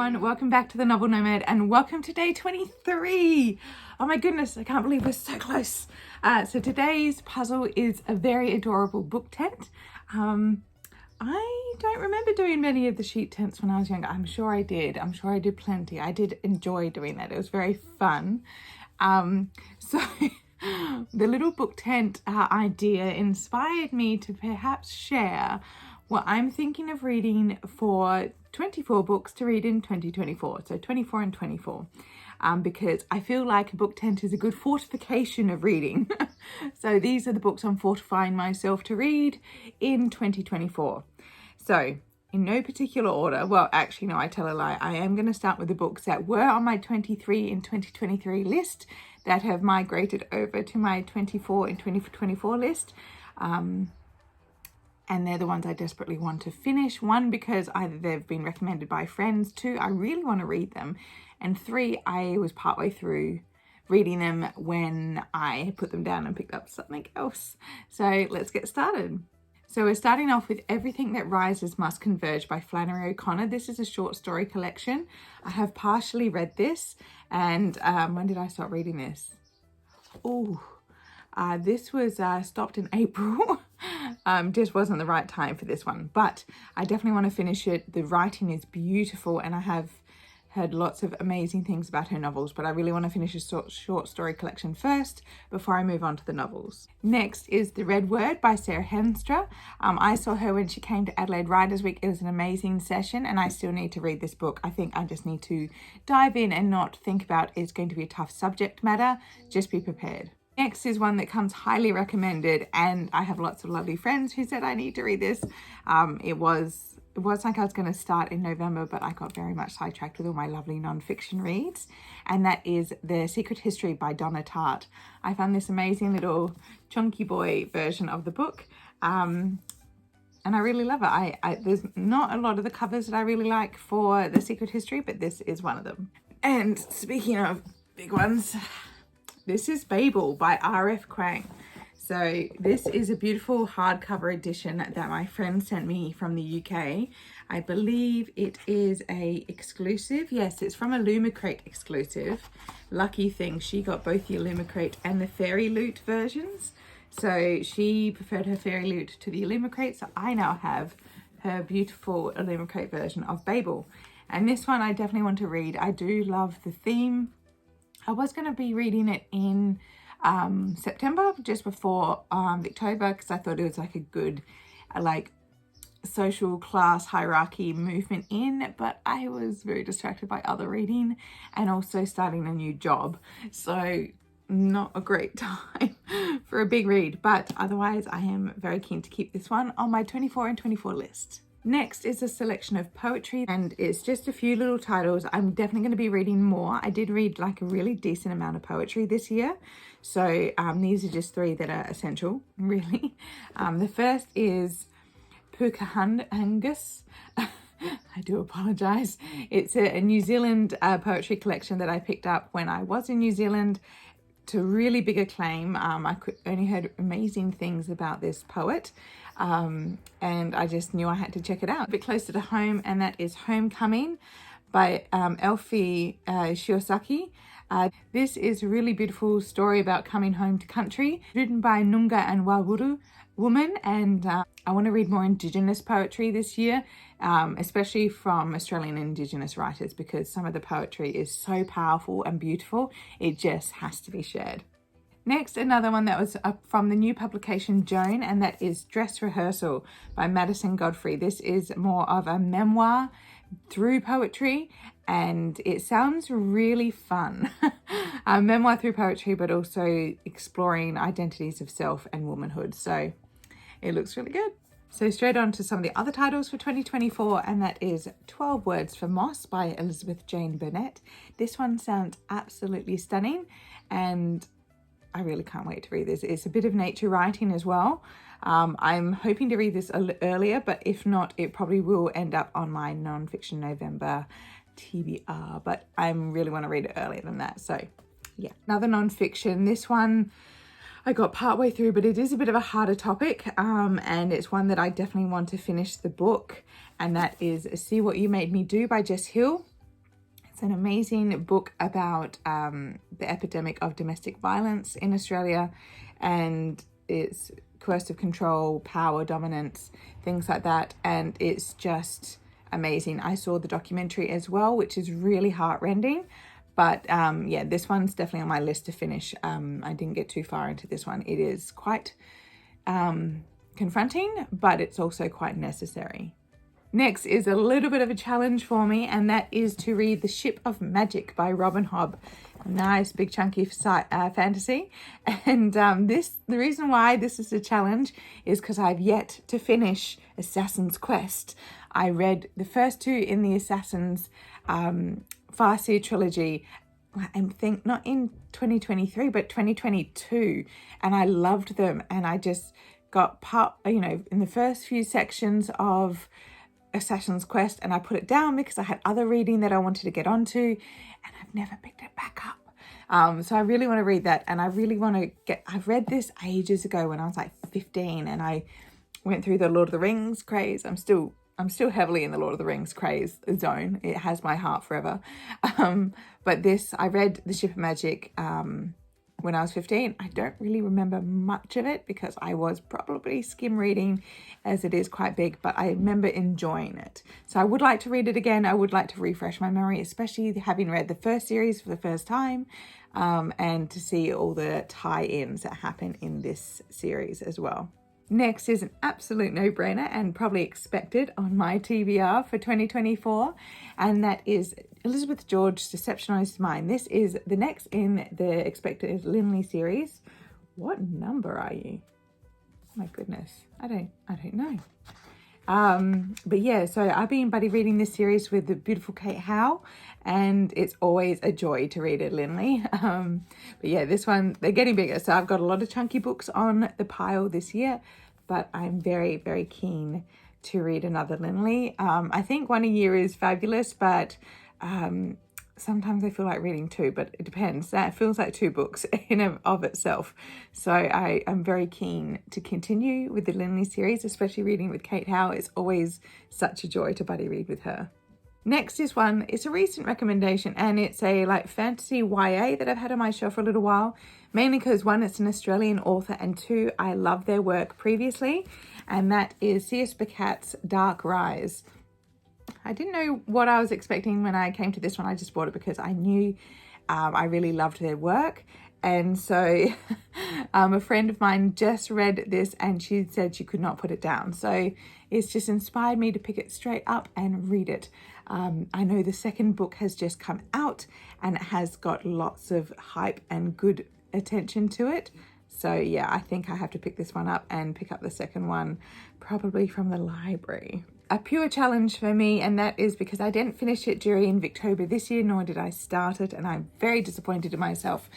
everyone, welcome back to the Novel Nomad and welcome to day 23. Oh my goodness, I can't believe we're so close. So today's puzzle is a very adorable book tent. I don't remember doing many of the sheet tents when I was younger. I'm sure I did plenty. I did enjoy doing that. It was very fun. So the little book tent idea inspired me to perhaps share what I'm thinking of reading for 24 books to read in 2024. So 24 and 24. Because I feel like a book tent is a good fortification of reading. So these are the books I'm fortifying myself to read in 2024. So in no particular order, well, actually, no, I tell a lie. I am going to start with the books that were on my 23 in 2023 list that have migrated over to my 24 in 2024 list. And they're the ones I desperately want to finish. One, because either they've been recommended by friends. Two, I really want to read them. And three, I was partway through reading them when I put them down and picked up something else. So let's get started. So we're starting off with Everything That Rises Must Converge by Flannery O'Connor. This is a short story collection. I have partially read this. And when did I start reading this? This was stopped in April. Just wasn't the right time for this one, but I definitely want to finish it. The writing is beautiful and I have heard lots of amazing things about her novels, but I really want to finish a short story collection first before I move on to the novels. Next is The Red Word by Sarah Henstra. I saw her when she came to Adelaide Writers Week. It was an amazing session and I still need to read this book. I think I just need to dive in and not think about it's going to be a tough subject matter. Just be prepared. Next is one that comes highly recommended and I have lots of lovely friends who said I need to read this. It was like I was going to start in November, but I got very much sidetracked with all my lovely non-fiction reads. And that is The Secret History by Donna Tartt. I found this amazing little chunky boy version of the book. And I really love it. There's not a lot of the covers that I really like for The Secret History, but this is one of them. And speaking of big ones, this is Babel by R.F. Kuang. So this is a beautiful hardcover edition that my friend sent me from the UK. I believe it is a exclusive. Yes, it's from a Lumicrate exclusive. Lucky thing, she got both the Illumicrate and the Fairy Loot versions. So she preferred her Fairy Loot to the Illumicrate. So I now have her beautiful Illumicrate version of Babel. And this one I definitely want to read. I do love the theme. I was going to be reading it in September, just before October, because I thought it was like a good social class hierarchy movement in, but I was very distracted by other reading and also starting a new job. So not a great time for a big read, but otherwise I am very keen to keep this one on my 24 and 24 list. Next is a selection of poetry and it's just a few little titles. I'm definitely going to be reading more. I did read like a really decent amount of poetry this year. So these are just three that are essential, really. The first is Pukahungus. I do apologise. It's a New Zealand poetry collection that I picked up when I was in New Zealand to really big acclaim. I only heard amazing things about this poet. And I just knew I had to check it out. A bit closer to home, and that is Homecoming by Elfie Shiosaki. This is a really beautiful story about coming home to country, written by Nunga and Wawuru woman, and I want to read more Indigenous poetry this year, especially from Australian Indigenous writers, because some of the poetry is so powerful and beautiful, it just has to be shared. Next, another one that was from the new publication Joan, and that is Dress Rehearsal by Madison Godfrey. This is more of a memoir through poetry, and it sounds really fun. A memoir through poetry, but also exploring identities of self and womanhood. So it looks really good. So straight on to some of the other titles for 2024, and that is 12 Words for Moss by Elizabeth Jane Burnett. This one sounds absolutely stunning, and I really can't wait to read this. It's a bit of nature writing as well. I'm hoping to read this a little earlier, but if not, it probably will end up on my non-fiction November TBR, but I really want to read it earlier than that. So yeah, another non-fiction. This one I got partway through, but it is a bit of a harder topic, and it's one that I definitely want to finish the book, and that is See What You Made Me Do by Jess Hill. It's an amazing book about the epidemic of domestic violence in Australia and its coercive control, power dominance, things like that. And it's just amazing. I saw the documentary as well, which is really heartrending. But yeah, this one's definitely on my list to finish. I didn't get too far into this one. It is quite confronting, but it's also quite necessary. Next is a little bit of a challenge for me, and that is to read The Ship of Magic by Robin Hobb. A nice big chunky fantasy. And the reason why this is a challenge is because I've yet to finish Assassin's Quest. I read the first two in the Assassin's Farsi trilogy, I think not in 2023, but 2022. And I loved them. And I just got in the first few sections of Assassin's Quest, and I put it down because I had other reading that I wanted to get onto, and I've never picked it back up. So I really want to read that, and I really want to I've read this ages ago when I was like 15, and I went through the Lord of the Rings craze. I'm still heavily in the Lord of the Rings craze zone. It has my heart forever. But I read The Ship of Magic when I was 15. I don't really remember much of it because I was probably skim reading, as it is quite big, but I remember enjoying it. So I would like to read it again. I would like to refresh my memory, especially having read the first series for the first time, and to see all the tie-ins that happen in this series as well. Next is an absolute no-brainer and probably expected on my TBR for 2024, and that is Elizabeth George's Deception on His Mind. This is the next in the expected Linley series. What number are you? Oh my goodness, I don't know. But yeah, so I've been buddy reading this series with the beautiful Kate Howe, and it's always a joy to read it, Linley. But yeah, this one, they're getting bigger. So I've got a lot of chunky books on the pile this year, but I'm very, very keen to read another Linley. I think one a year is fabulous, but sometimes I feel like reading two, but it depends. That feels like two books in and of itself. So I am very keen to continue with the Linley series, especially reading with Kate Howe. It's always such a joy to buddy read with her. Next is one, it's a recent recommendation, and it's a fantasy YA that I've had on my shelf for a little while, mainly because one, it's an Australian author, and two, I love their work previously, and that is C.S. Beckat's Dark Rise. I didn't know what I was expecting when I came to this one. I just bought it because I knew I really loved their work. And so a friend of mine just read this and she said she could not put it down. So it's just inspired me to pick it straight up and read it. I know the second book has just come out and it has got lots of hype and good attention to it. So yeah, I think I have to pick this one up and pick up the second one, probably from the library. A pure challenge for me, and that is because I didn't finish it during Victober this year, nor did I start it, and I'm very disappointed in myself.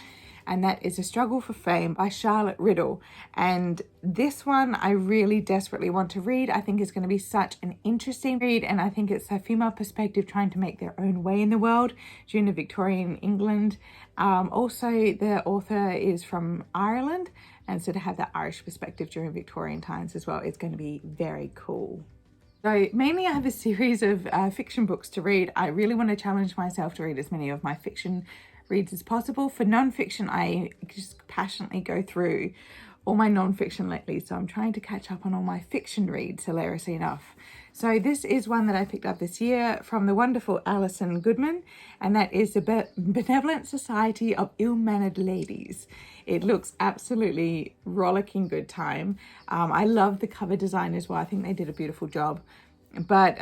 And that is A Struggle for Fame by Charlotte Riddle. And this one I really desperately want to read. I think it's going to be such an interesting read, and I think it's a female perspective trying to make their own way in the world during the Victorian England. Also, the author is from Ireland, and so to have that Irish perspective during Victorian times as well is going to be very cool. So mainly I have a series of fiction books to read. I really want to challenge myself to read as many of my fiction reads as possible. For non-fiction, I just passionately go through all my non-fiction lately, so I'm trying to catch up on all my fiction reads, hilariously enough. So this is one that I picked up this year from the wonderful Alison Goodman, and that is The Benevolent Society of Ill-Mannered Ladies. It looks absolutely rollicking good time. I love the cover design as well. I think they did a beautiful job. But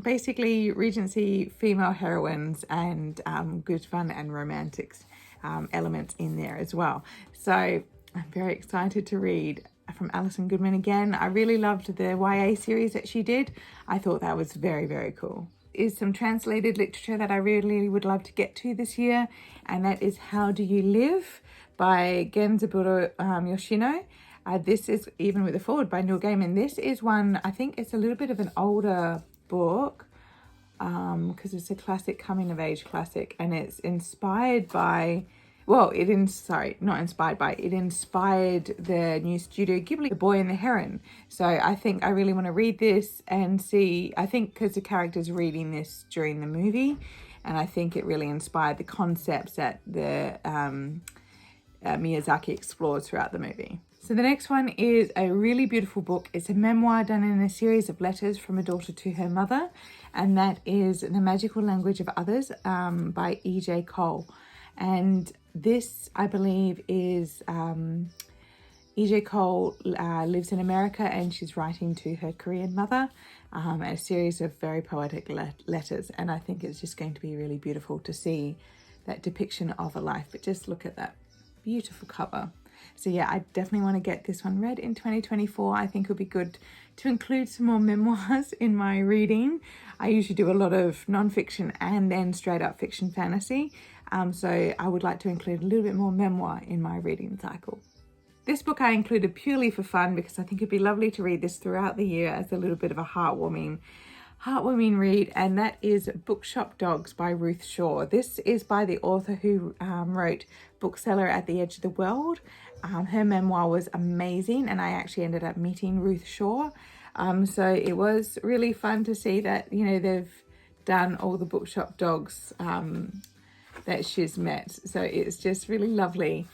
basically Regency female heroines and good fun and romantic elements in there as well. So I'm very excited to read from Alison Goodman again. I really loved the YA series that she did. I thought that was very, very cool. Is some translated literature that I really would love to get to this year, and that is How Do You Live by Genzaburo Yoshino. This is, even with the forward by Neil Gaiman, this is one, I think it's a little bit of an older book because it's a classic coming of age classic, and it's inspired by, well, it inspired the new Studio Ghibli, The Boy and the Heron. So I think I really want to read this and see, I think because the character's reading this during the movie, And I think it really inspired the concepts that the Miyazaki explores throughout the movie. So the next one is a really beautiful book. It's a memoir done in a series of letters from a daughter to her mother, and that is The Magical Language of Others by E.J. Cole. And this, I believe, is E.J. Cole lives in America, and she's writing to her Korean mother a series of very poetic letters. And I think it's just going to be really beautiful to see that depiction of a life. But just look at that beautiful cover. So yeah, I definitely want to get this one read in 2024. I think it would be good to include some more memoirs in my reading. I usually do a lot of non-fiction and then straight up fiction fantasy. So I would like to include a little bit more memoir in my reading cycle. This book I included purely for fun because I think it'd be lovely to read this throughout the year as a little bit of a heartwarming read, and that is Bookshop Dogs by Ruth Shaw. This is by the author who wrote Bookseller at the Edge of the World. Her memoir was amazing, and I actually ended up meeting Ruth Shaw. So it was really fun to see that, you know, they've done all the Bookshop Dogs that she's met. So it's just really lovely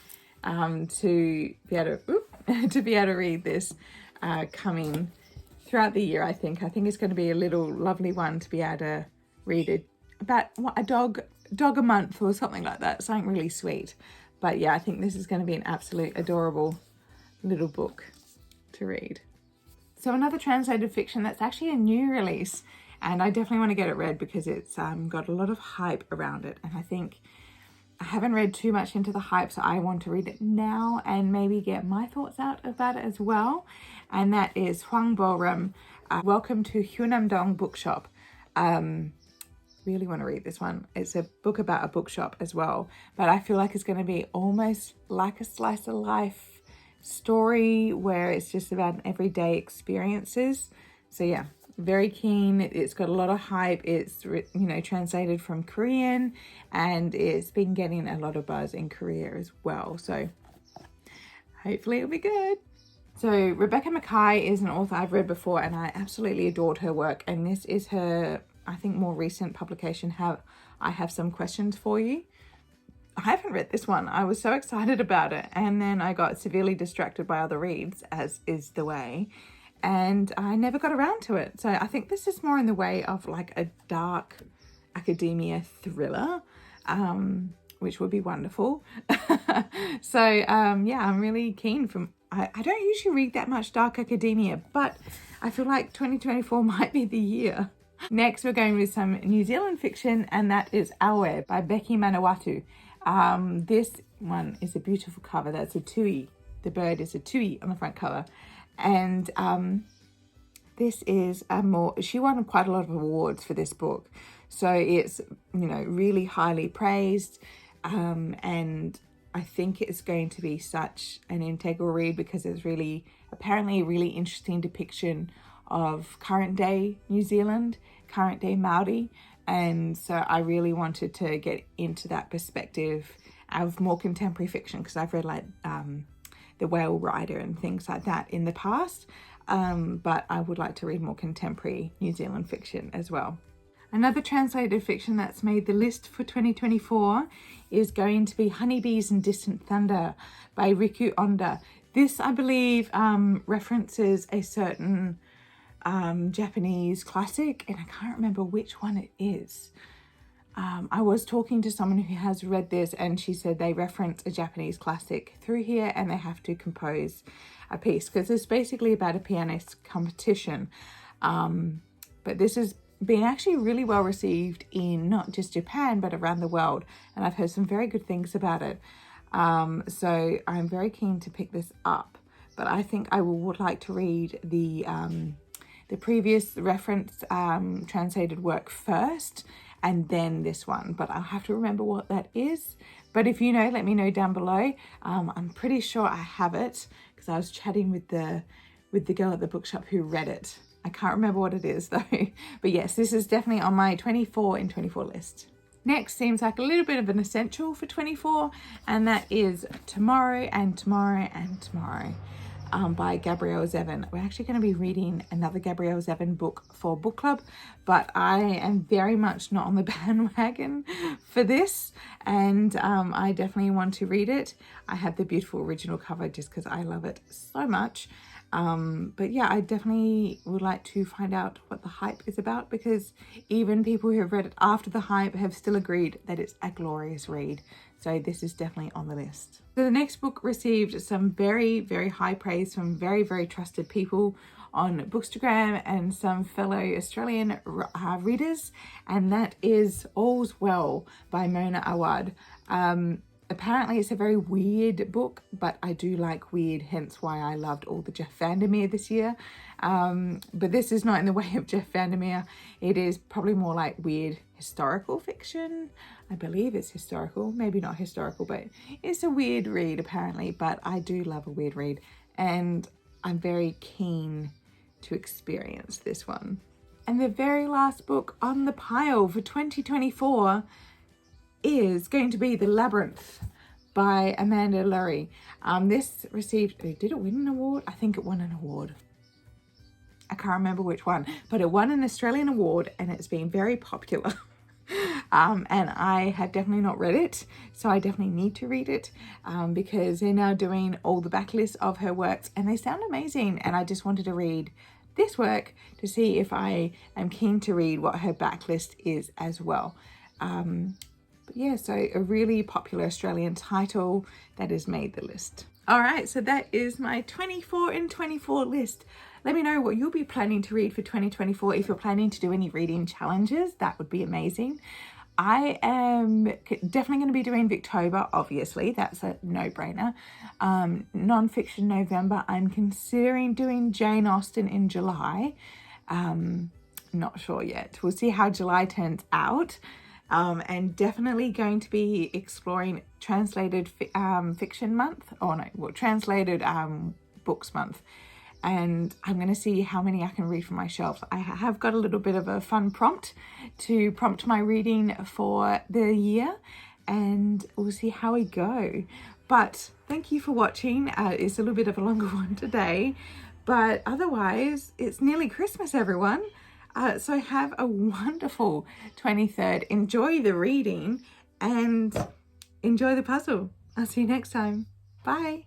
to be able to read this coming throughout the year. I think it's going to be a little lovely one to be able to read it about a dog a month or something like that, something really sweet. But yeah, I think this is going to be an absolute adorable little book to read. So another translated fiction that's actually a new release, and I definitely want to get it read because it's got a lot of hype around it, and I think I haven't read too much into the hype, so I want to read it now and maybe get my thoughts out about it as well. And that is Hwang Bo-ram, Welcome to Hyunam-dong Bookshop. Really want to read this one. It's a book about a bookshop as well, but I feel like it's going to be almost like a slice of life story where it's just about everyday experiences. So yeah, very keen. It's got a lot of hype. It's, you know, translated from Korean, and it's been getting a lot of buzz in Korea as well. So hopefully it'll be good. So Rebecca Mackay is an author I've read before, and I absolutely adored her work. And this is her, I think, more recent publication, I Have Some Questions for You. I haven't read this one. I was so excited about it, and then I got severely distracted by other reads, as is the way, and I never got around to it. So I think this is more in the way of like a dark academia thriller, which would be wonderful. So yeah, I'm really keen. I don't usually read that much dark academia, but I feel like 2024 might be the year. Next, we're going with some New Zealand fiction, and that is Awe by Becky Manawatu. This one is a beautiful cover. That's a tui. The bird is a tui on the front cover. And this is she won quite a lot of awards for this book. So it's, you know, really highly praised. And I think it's going to be such an integral read because it's apparently a really interesting depiction of current day New Zealand, current day Māori. And so I really wanted to get into that perspective of more contemporary fiction, because I've read like The Whale Rider and things like that in the past. But I would like to read more contemporary New Zealand fiction as well. Another translated fiction that's made the list for 2024 is going to be Honeybees and Distant Thunder by Riku Onda. This, I believe, references a certain Japanese classic, and I can't remember which one it is. I was talking to someone who has read this, and she said they reference a Japanese classic through here, and they have to compose a piece because it's basically about a pianist competition. But this has been actually really well received in not just Japan but around the world, and I've heard some very good things about it. So I'm very keen to pick this up, but I think I would like to read the previous reference translated work first and then this one, but I'll have to remember what that is. But if you know, let me know down below. I'm pretty sure I have it because I was chatting with the girl at the bookshop who read it. I can't remember what it is though. But yes, this is definitely on my 24 in 24 list. Next seems like a little bit of an essential for 24, and that is Tomorrow and Tomorrow and Tomorrow. by Gabrielle Zevin. We're actually going to be reading another Gabrielle Zevin book for book club, but I am very much not on the bandwagon for this, and I definitely want to read it. I have the beautiful original cover just because I love it so much. But yeah, I definitely would like to find out what the hype is about, because even people who have read it after the hype have still agreed that it's a glorious read. So this is definitely on the list. So the next book received some very, very high praise from very, very trusted people on Bookstagram and some fellow Australian readers, and that is All's Well by Mona Awad. Apparently it's a very weird book, but I do like weird, hence why I loved all the Jeff Vandermeer this year. But this is not in the way of Jeff Vandermeer. It is probably more like weird historical fiction. I believe it's historical, maybe not historical, but it's a weird read apparently. But I do love a weird read, and I'm very keen to experience this one. And the very last book on the pile for 2024 is going to be The Labyrinth by Amanda Lurie. This received, did it win an award? I think it won an award. I can't remember which one, but it won an Australian award, and it's been very popular. And I have definitely not read it, so I definitely need to read it, because they're now doing all the backlist of her works and they sound amazing, and I just wanted to read this work to see if I am keen to read what her backlist is as well. But yeah, so a really popular Australian title that has made the list. All right, so that is my 24 in 24 list. Let me know what you'll be planning to read for 2024. If you're planning to do any reading challenges, that would be amazing. I am definitely going to be doing Victober, obviously. That's a no-brainer. Non-fiction November. I'm considering doing Jane Austen in July. Not sure yet. We'll see how July turns out. And definitely going to be exploring translated fiction month, or no, well, translated books month. And I'm going to see how many I can read from my shelves. I have got a little bit of a fun prompt to prompt my reading for the year, and we'll see how we go. But thank you for watching. It's a little bit of a longer one today, but otherwise it's nearly Christmas, everyone. So have a wonderful 23rd. Enjoy the reading and enjoy the puzzle. I'll see you next time. Bye.